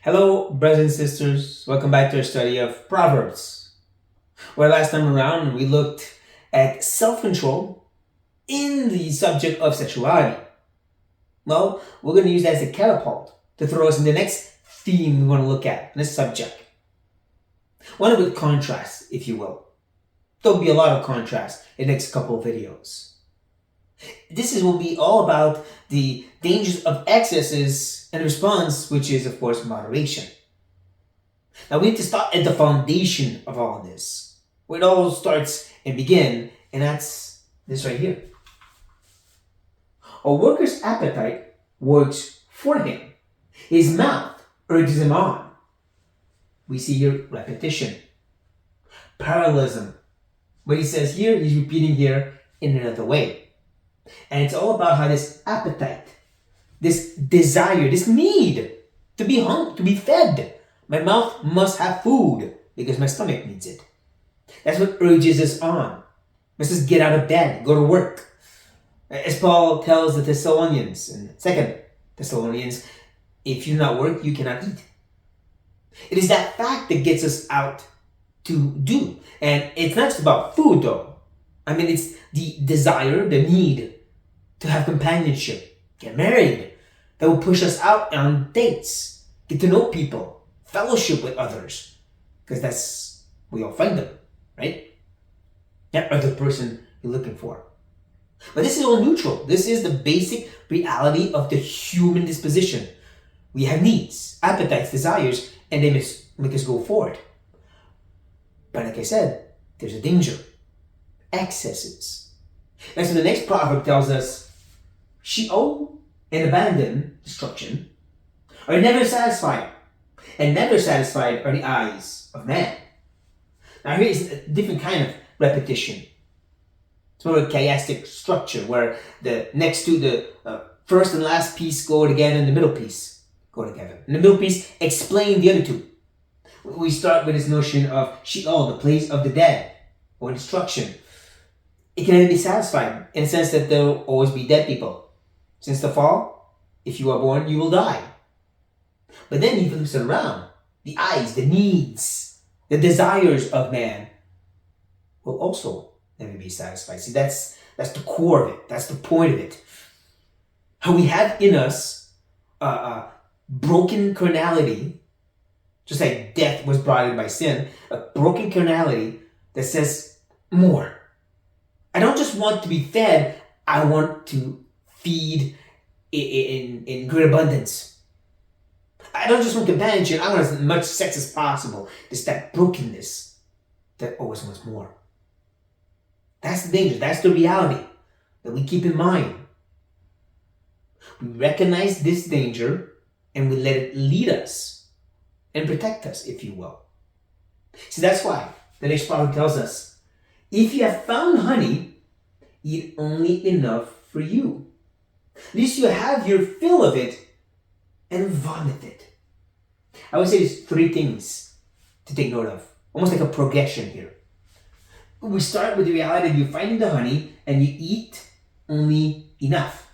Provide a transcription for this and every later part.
Hello, brothers and sisters. Welcome back to our study of Proverbs. Where last time around we looked at self-control in the subject of sexuality. Well, we're going to use that as a catapult to throw us in the next theme we want to look at, this subject. One with contrast, if you will. There'll be a lot of contrast in the next couple of videos. This will be all about the dangers of excesses and response, which is, of course, moderation. Now, we need to start at the foundation of all of this, where it all starts and begins, and that's this right here. A worker's appetite works for him. His mouth urges him on. We see here repetition. Parallelism. What he says here, he's repeating here in another way. And it's all about how this appetite, this desire, this need to be hungry, to be fed. My mouth must have food because my stomach needs it. That's what urges us on. Makes us get out of bed, go to work. As Paul tells the Thessalonians in 2 Thessalonians, if you do not work, you cannot eat. It is that fact that gets us out to do. And it's not just about food though. I mean, it's the desire, the need to have companionship, get married, that will push us out on dates, get to know people, fellowship with others, because that's where you'll find them, right? That other person you're looking for. But this is all neutral. This is the basic reality of the human disposition. We have needs, appetites, desires, and they make us go forward. But like I said, there's a danger. Excesses. And so the next proverb tells us, Sheol and abandon, destruction, are never satisfied, and never satisfied are the eyes of man. Now here is a different kind of repetition. It's more of a chiastic structure where the next to the first and last piece go together and the middle piece go together. And the middle piece explain the other two. We start with this notion of Sheol, the place of the dead, or destruction. It can never be satisfied in the sense that there will always be dead people. Since the fall, if you are born, you will die. But then he flips it around. The eyes, the needs, the desires of man will also never be satisfied. See, that's the core of it. That's the point of it. How we have in us broken carnality, just like death was brought in by sin, a broken carnality that says more. I don't just want to be fed, I want to feed in great abundance. I don't just want companionship, I want as much sex as possible. It's that brokenness that always wants more. That's the danger, that's the reality that we keep in mind. We recognize this danger and we let it lead us and protect us, if you will. See, that's why the next proverb tells us, if you have found honey, eat only enough for you. At least you have your fill of it and vomit it. I would say there's three things to take note of. Almost like a progression here. We start with the reality that you're finding the honey and you eat only enough.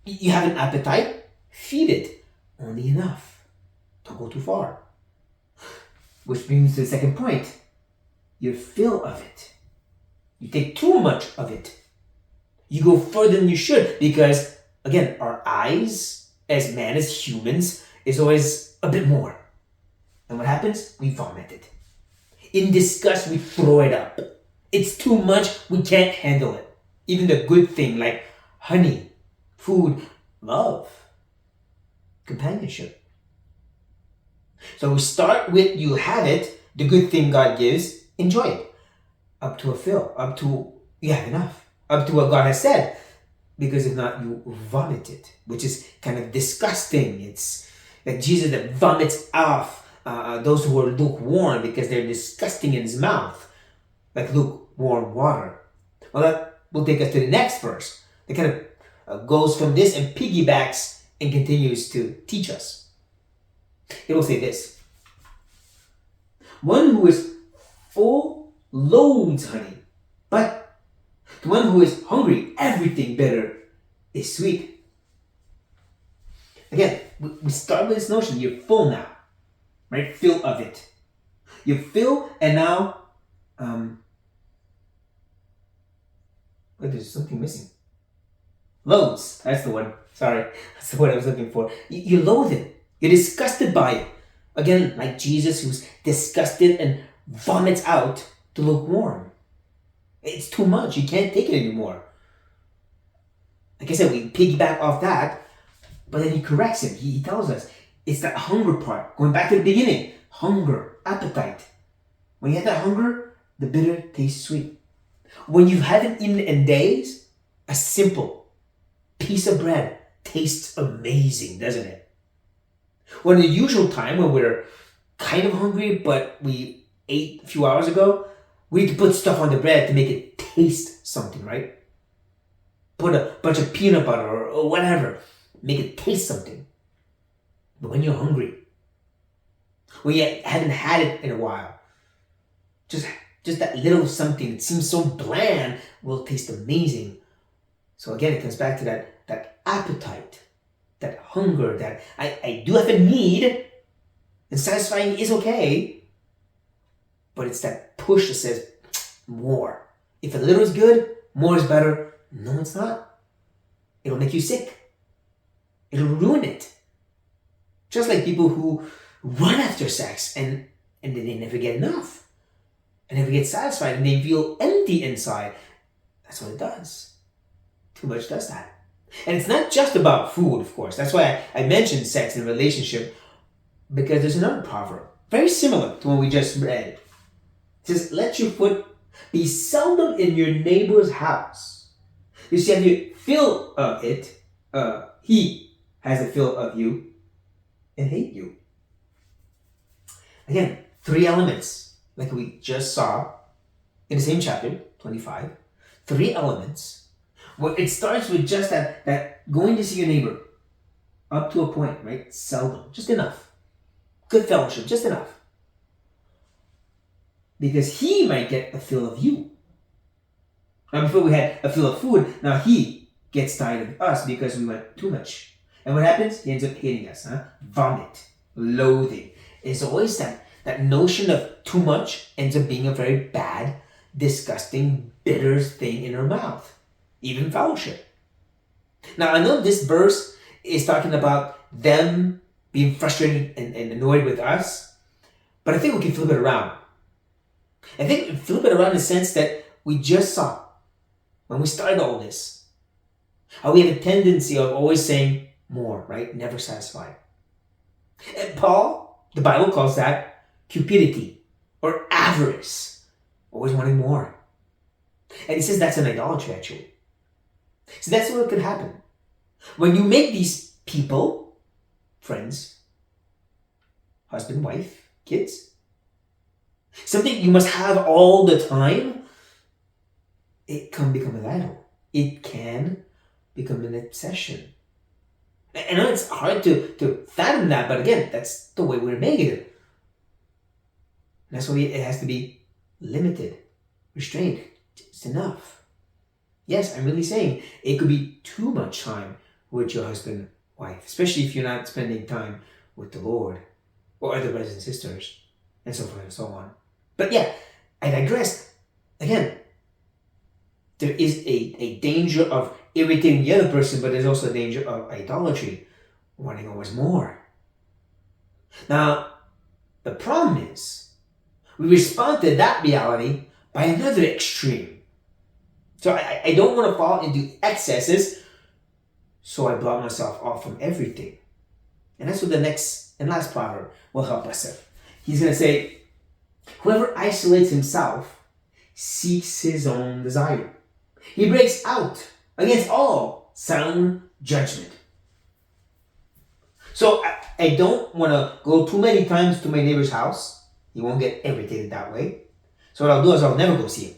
You have an appetite, feed it only enough. Don't go too far. Which brings to the second point. Your fill of it. You take too much of it. You go further than you should because, again, our eyes as man, as humans, is always a bit more. And what happens? We vomit it. In disgust, we throw it up. It's too much, we can't handle it. Even the good thing like honey, food, love, companionship. So we start with you have it, the good thing God gives, enjoy it. Up to a fill, up to you have enough, up to what God has said. Because if not, you vomit it, which is kind of disgusting. It's like Jesus that vomits off those who are lukewarm because they're disgusting in his mouth, like lukewarm water. Well, that will take us to the next verse. It kind of goes from this and piggybacks and continues to teach us. It will say this. One who is full loads honey, but to one who is hungry, everything bitter is sweet. Again, we start with this notion, you're full now, right? Fill of it. You're full, and now, wait, there's something missing. Loads, that's the one. Sorry, that's the word I was looking for. You loathe it. You're disgusted by it. Again, like Jesus, who's disgusted and vomits out the lukewarm. It's too much. You can't take it anymore. Like I said, we piggyback off that, but then he corrects him. He tells us it's that hunger part. Going back to the beginning, hunger, appetite. When you have that hunger, the bitter tastes sweet. When you haven't eaten in days, a simple piece of bread tastes amazing, doesn't it? When the usual time when we're kind of hungry, but we ate a few hours ago, we need to put stuff on the bread to make it taste something, right? Put a bunch of peanut butter or whatever, make it taste something. But when you're hungry, when you haven't had it in a while, just that little something that seems so bland will taste amazing. So again, it comes back to that appetite, that hunger, that I do have a need, and satisfying is okay, but it's that push that says more. If a little is good, more is better. No, it's not. It'll make you sick. It'll ruin it. Just like people who run after sex and then they never get enough. And never get satisfied and they feel empty inside. That's what it does. Too much does that. And it's not just about food, of course. That's why I mentioned sex and relationship, because there's another proverb, very similar to what we just read. It says, let your foot be seldom in your neighbor's house. You see, have you fill of it, he has a fill of you and hate you. Again, 3 elements. Like we just saw in the same chapter, 25, 3 elements. Well, it starts with just that going to see your neighbor up to a point, right? Seldom, just enough. Good fellowship, just enough. Because he might get a fill of you. Now, before we had a fill of food, now he gets tired of us because we went too much. And what happens? He ends up hating us, Vomit, loathing. It's always that notion of too much ends up being a very bad, disgusting, bitter thing in our mouth. Even fellowship. Now, I know this verse is talking about them being frustrated and annoyed with us, but I think we can flip it around. I think we can flip it around in the sense that we just saw, when we started all this, how we have a tendency of always saying more, right? Never satisfied. And Paul, the Bible calls that cupidity or avarice, always wanting more. And he says that's an idolatry, actually. So that's what could happen. When you make these people, friends, husband, wife, kids, something you must have all the time, it can become an idol. It can become an obsession. I know it's hard to fathom that, but again, that's the way we're making it. That's why it has to be limited, restrained. It's enough. Yes, I'm really saying it could be too much time with your husband, wife, especially if you're not spending time with the Lord or other brothers and sisters, and so forth and so on. But yeah, I digress. Again, there is a danger of irritating the other person, but there's also a danger of idolatry, wanting always more. Now, the problem is, we respond to that reality by another extreme. So I don't want to fall into excesses, so I block myself off from everything. And that's what the next and last proverb will help us with. He's going to say, whoever isolates himself seeks his own desire. He breaks out against all sound judgment. So I don't want to go too many times to my neighbor's house. You won't get irritated that way. So what I'll do is I'll never go see him.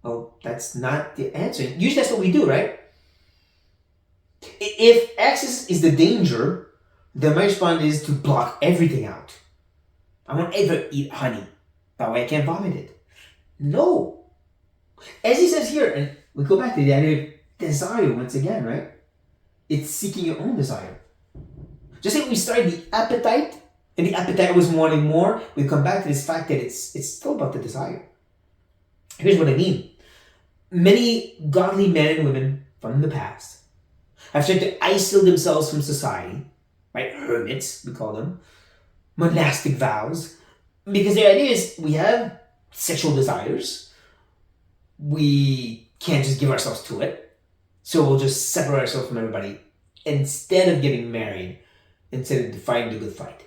Well, that's not the answer. Usually that's what we do, right? If excess is the danger, then my response is to block everything out. I won't ever eat honey. That way I can't vomit it. No. As he says here, and we go back to the idea of desire once again, right? It's seeking your own desire. Just like we started the appetite, and the appetite was wanting more, we come back to this fact that it's still about the desire. Here's what I mean. Many godly men and women from the past have tried to isolate themselves from society, right? Hermits, we call them, monastic vows, because the idea is we have sexual desires, we can't just give ourselves to it, so we'll just separate ourselves from everybody instead of getting married, instead of fighting the good fight.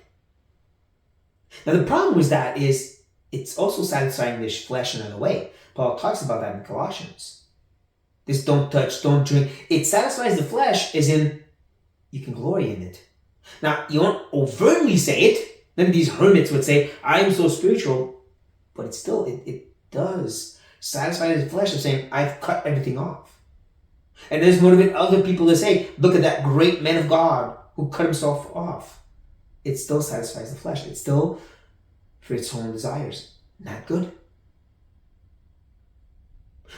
Now the problem with that is it's also satisfying this flesh in another way. Paul talks about that in Colossians. This don't touch, don't drink. It satisfies the flesh as in you can glory in it. Now, you won't overtly say it. Then these hermits would say, I'm so spiritual. But it still, it does satisfy the flesh of saying, I've cut everything off. And there's motivate other people to say, look at that great man of God who cut himself off. It still satisfies the flesh. It's still for its own desires. Not good.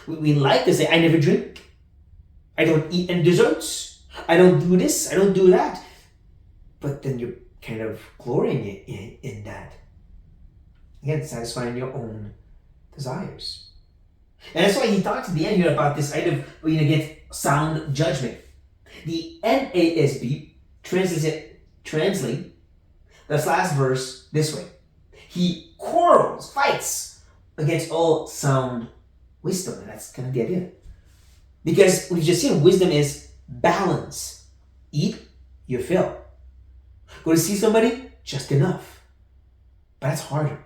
We like to say, I never drink. I don't eat any desserts. I don't do this. I don't do that. But then you're kind of glorying in that. Again, satisfying your own desires. And that's why he talks at the end here about this idea of we're going to get sound judgment. The NASB translate this last verse this way. He quarrels, fights against all sound wisdom. And that's kind of the idea. Because we've just seen wisdom is balance. Eat, you fill. Go to see somebody, just enough. But that's harder.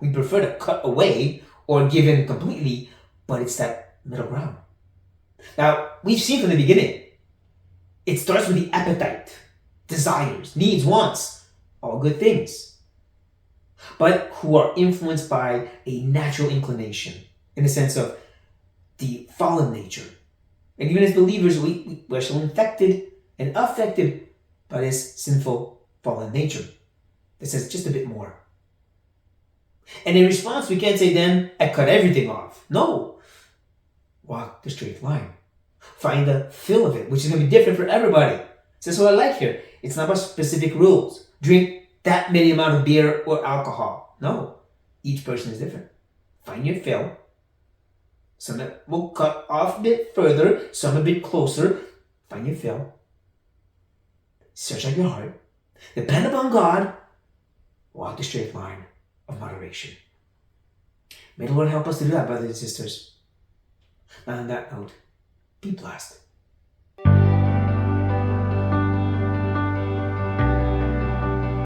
We prefer to cut away or give in completely, but it's that middle ground. Now, we've seen from the beginning, it starts with the appetite, desires, needs, wants, all good things, but who are influenced by a natural inclination, in the sense of the fallen nature. And even as believers, we're still infected and affected by this sinful fallen nature that says just a bit more. And in response, we can't say then, I cut everything off. No. Walk the straight line. Find the feel of it, which is going to be different for everybody. So that's what I like here. It's not about specific rules. Drink that many amount of beer or alcohol. No. Each person is different. Find your fill. Some will cut off a bit further, some a bit closer. Find your fill. Search out your heart. Depend upon God. Walk the straight line of moderation. May the Lord help us to do that, brothers and sisters. And on that note, be blessed.